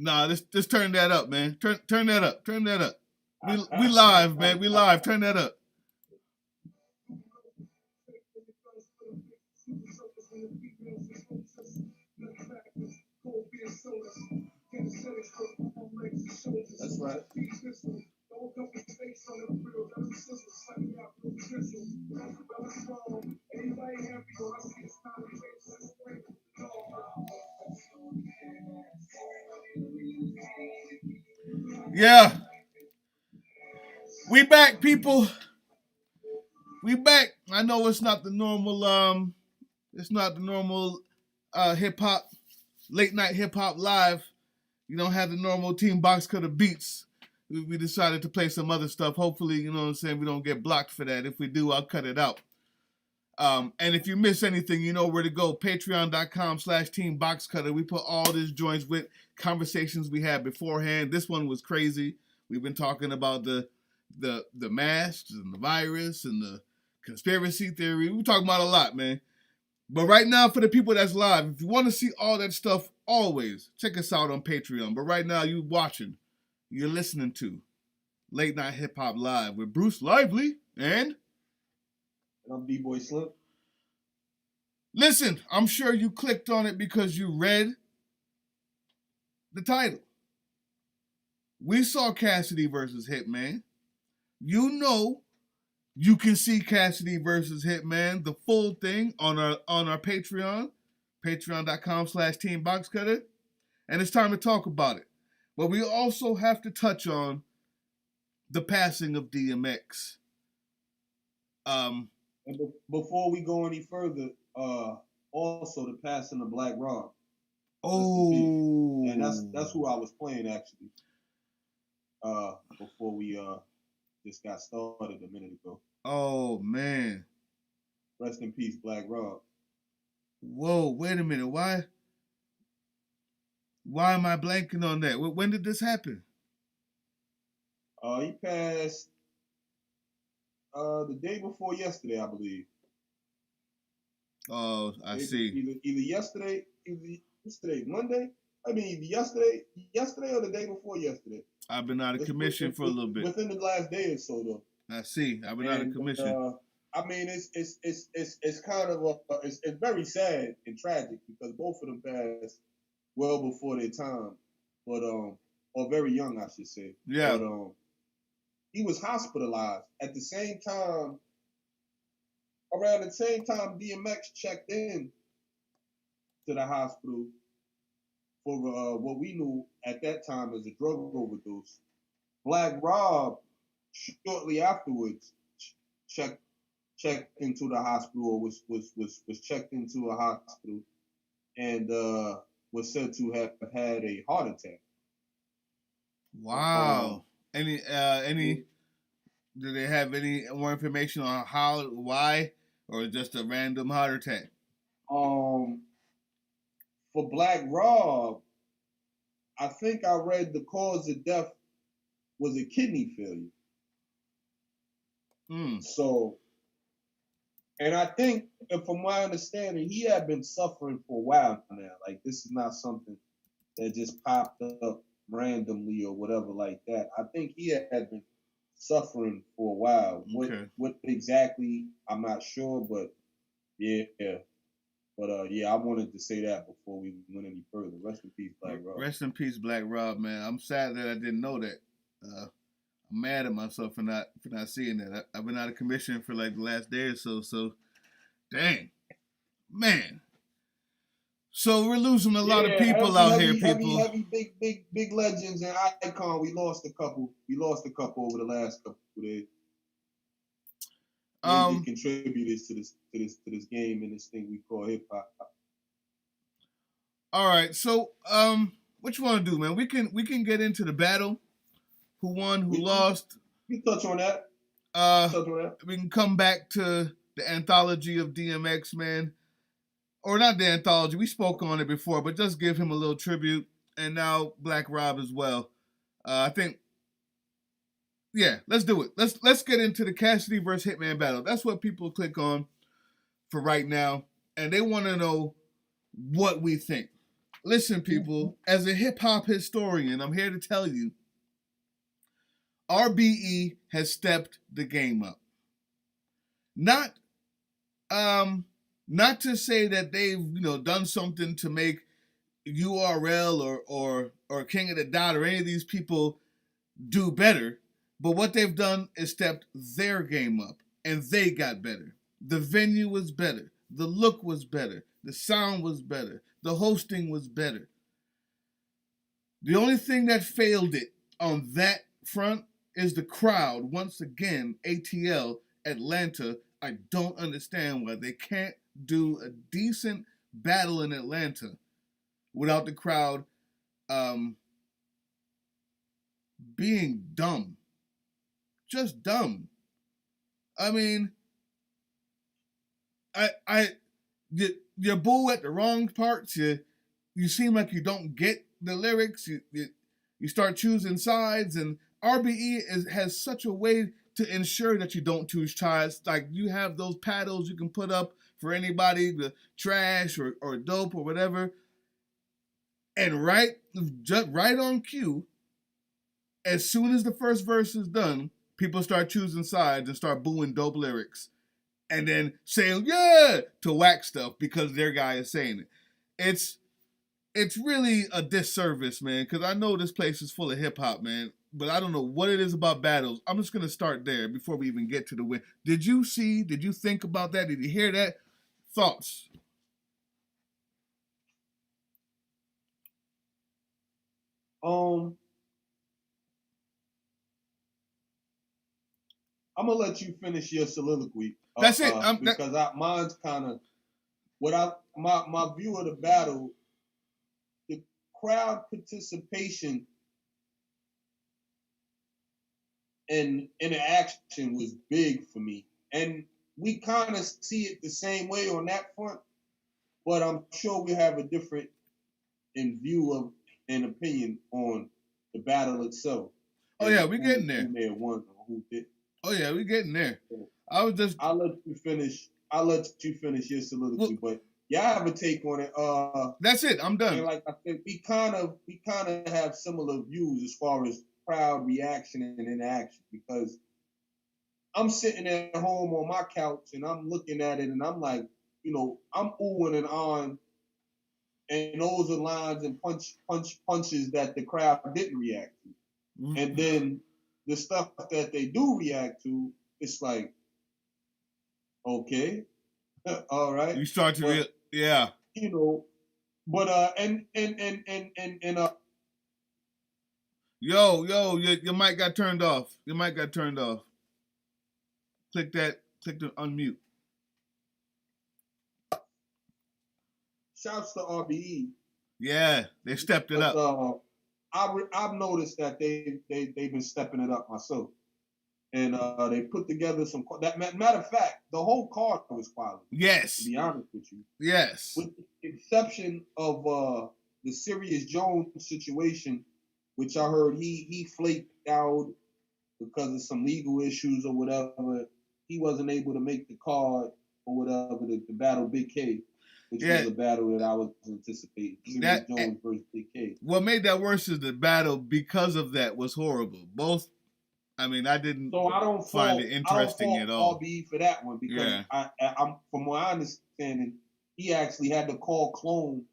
Nah, just turn that up, man. Turn that up. Turn that up. We live, man. We live. Turn that up. That's right. Yeah. We back, people. We back. I know it's not the normal hip hop late night hip hop live. You don't have the normal Team Box Cutter beats. We decided to play some other stuff. Hopefully, you know what I'm saying, we don't get blocked for that. If we do, I'll cut it out. And if you miss anything, you know where to go. Patreon.com/Team Box Cutter. We put all these joints with conversations we had beforehand. This one was crazy. We've been talking about the masks and the virus and the conspiracy theory. We're talking about a lot, man. But right now, for the people that's live, if you want to see all that stuff, always check us out on Patreon. But right now, you're listening to Late Night Hip Hop Live with Bruce Lively and I'm D-Boy Slim. Listen, I'm sure you clicked on it because you read the title. We saw Cassidy versus Hitman. You know you can see Cassidy versus Hitman, the full thing, on our Patreon, patreon.com/Team Box Cutter. And it's time to talk about it. But we also have to touch on the passing of DMX. And before we go any further, also the passing of Black Rob. Oh, and that's who I was playing actually. Before we just got started a minute ago. Oh man! Rest in peace, Black Rob. Whoa! Wait a minute. Why am I blanking on that? When did this happen? He passed the day before yesterday, I believe. Oh, I see. Either yesterday, Monday. I mean, either yesterday or the day before yesterday. I've been out of commission for a little bit. Within the last day or so, though. I see. I've been out of commission. I mean, it's kind of it's very sad and tragic because both of them passed well before their time, but or very young, I should say. Yeah. But he was hospitalized at the same time. Around the same time, DMX checked in to the hospital for what we knew at that time as a drug overdose. Black Rob, shortly afterwards, checked into the hospital, or was checked into a hospital, and was said to have had a heart attack. Wow. Any? Do they have any more information on why, or just a random heart attack? For Black Rob, I think I read the cause of death was a kidney failure. So, and I think, from my understanding, he had been suffering for a while now. Like, this is not something that just popped up randomly or whatever like that. I think he had been suffering for a while. Okay. What exactly, I'm not sure, but yeah. But I wanted to say that before we went any further. Rest in peace, Black Rob. Rest in peace, Black Rob, man. I'm sad that I didn't know that. I'm mad at myself for not seeing that. I've been out of commission for like the last day or so. So, dang, man. So we're losing a lot of people out here, people. Heavy, big legends and icon. We lost a couple. Over the last couple of days. Contributors to this game and this thing we call hip hop. All right, so what you want to do, man? We can get into the battle. Who won? Who lost? We touch on that. We can come back to the anthology of DMX, man. Or not the anthology. We spoke on it before, but just give him a little tribute. And now Black Rob as well. I think, yeah, let's do it. Let's get into the Cassidy versus Hitman battle. That's what people click on for right now, and they want to know what we think. Listen, people, as a hip hop historian, I'm here to tell you, RBE has stepped the game up. Not not to say that they've, done something to make URL or King of the Dot or any of these people do better, but what they've done is stepped their game up, and they got better. The venue was better, the look was better, the sound was better, the hosting was better. The only thing that failed it on that front is the crowd. Once again, ATL, Atlanta, I don't understand why they can't do a decent battle in Atlanta without the crowd being dumb. Just dumb. I mean, you boo at the wrong parts. You seem like you don't get the lyrics. You start choosing sides, and RBE has such a way to ensure that you don't choose sides. Like, you have those paddles you can put up for anybody to trash or dope or whatever. And right on cue, as soon as the first verse is done, people start choosing sides and start booing dope lyrics. And then saying, yeah, to whack stuff because their guy is saying it. It's really a disservice, man, because I know this place is full of hip-hop, man, but I don't know what it is about battles. I'm just going to start there before we even get to the win. Did you think about that? Did you hear that? Thoughts? I'm gonna let you finish your soliloquy. That's it. Because mine's kind of my view of the battle. The crowd participation and interaction was big for me, and we kind of see it the same way on that front. But I'm sure we have a different in view of an opinion on the battle itself. Oh yeah, we're getting there. Who may have won or who did. Oh yeah, we're getting there. I'll let you finish your soliloquy, but y'all have a take on it. That's it. I'm done. And like I said, we kind of have similar views as far as crowd reaction and interaction, because I'm sitting at home on my couch and I'm looking at it and I'm like, I'm oohing and on, and those are lines and punches that the crowd didn't react to. Mm-hmm. And then the stuff that they do react to, it's like, okay, all right. You start to yeah. But Yo, your mic got turned off. Click the unmute. Shouts to RBE. Yeah, they stepped it up. I've noticed that they've been stepping it up myself, and they put together some. Matter of fact, the whole card was quality. Yes. To be honest with you. Yes. With the exception of the Sirius Jones situation, which I heard he flaked out because of some legal issues or whatever. He wasn't able to make the card or whatever the battle Big K. Which was a battle that I was anticipating. Jones versus Big K. What made that worse is the battle, because of that, was horrible. Both, I mean, I didn't find it interesting at all. RBE for that one, because I'm from what I understand, he actually had to call clone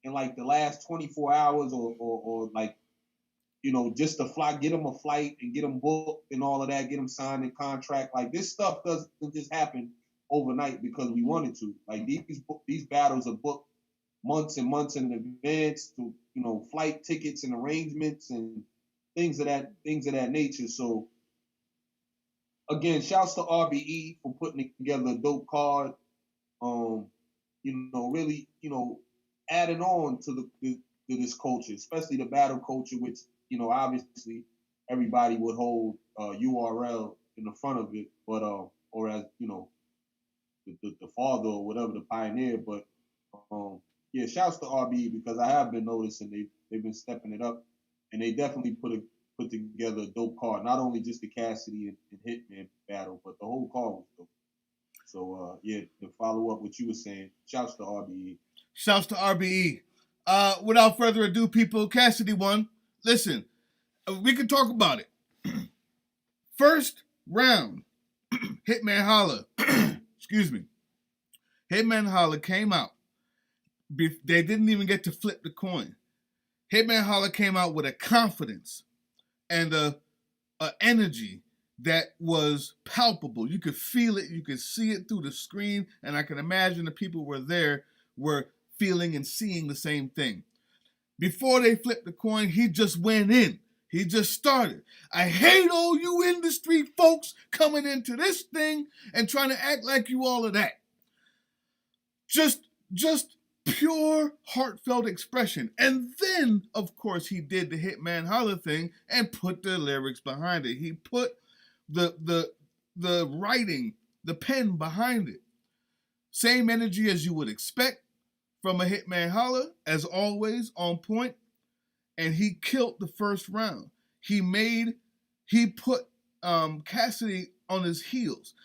in like the last 24 hours or like, just to get him a flight and get him booked and all of that, get him signed in contract. Like, this stuff doesn't just happen overnight because we wanted to. Like, these battles are booked months and months in advance to flight tickets and arrangements and things of that nature. So again, shouts to RBE for putting together a dope card. Really adding on to this culture, especially the battle culture, which obviously everybody would hold URL in the front of it, but or as the father or whatever, the pioneer. But shouts to RBE, because I have been noticing they've been stepping it up, and they definitely put together a dope card. Not only just the Cassidy and Hitman battle, but the whole card was dope. So to follow up what you were saying, shouts to RBE. Shouts to RBE. Without further ado, people, Cassidy won. Listen, we can talk about it. First round, Hitman Holla, excuse me, Hitman Holla came out. They didn't even get to flip the coin. Hitman Holla came out with a confidence and a energy that was palpable. You could feel it, you could see it through the screen, and I can imagine the people were there were feeling and seeing the same thing. Before they flipped the coin, he just went in. He just started. I hate all you industry folks coming into this thing and trying to act like you all of that. Just pure heartfelt expression. And then, of course, he did the Hitman Holla thing and put the lyrics behind it. He put the writing, the pen behind it. Same energy as you would expect from a Hitman Holla, as always, on point. And he killed the first round. He put Cassidy on his heels.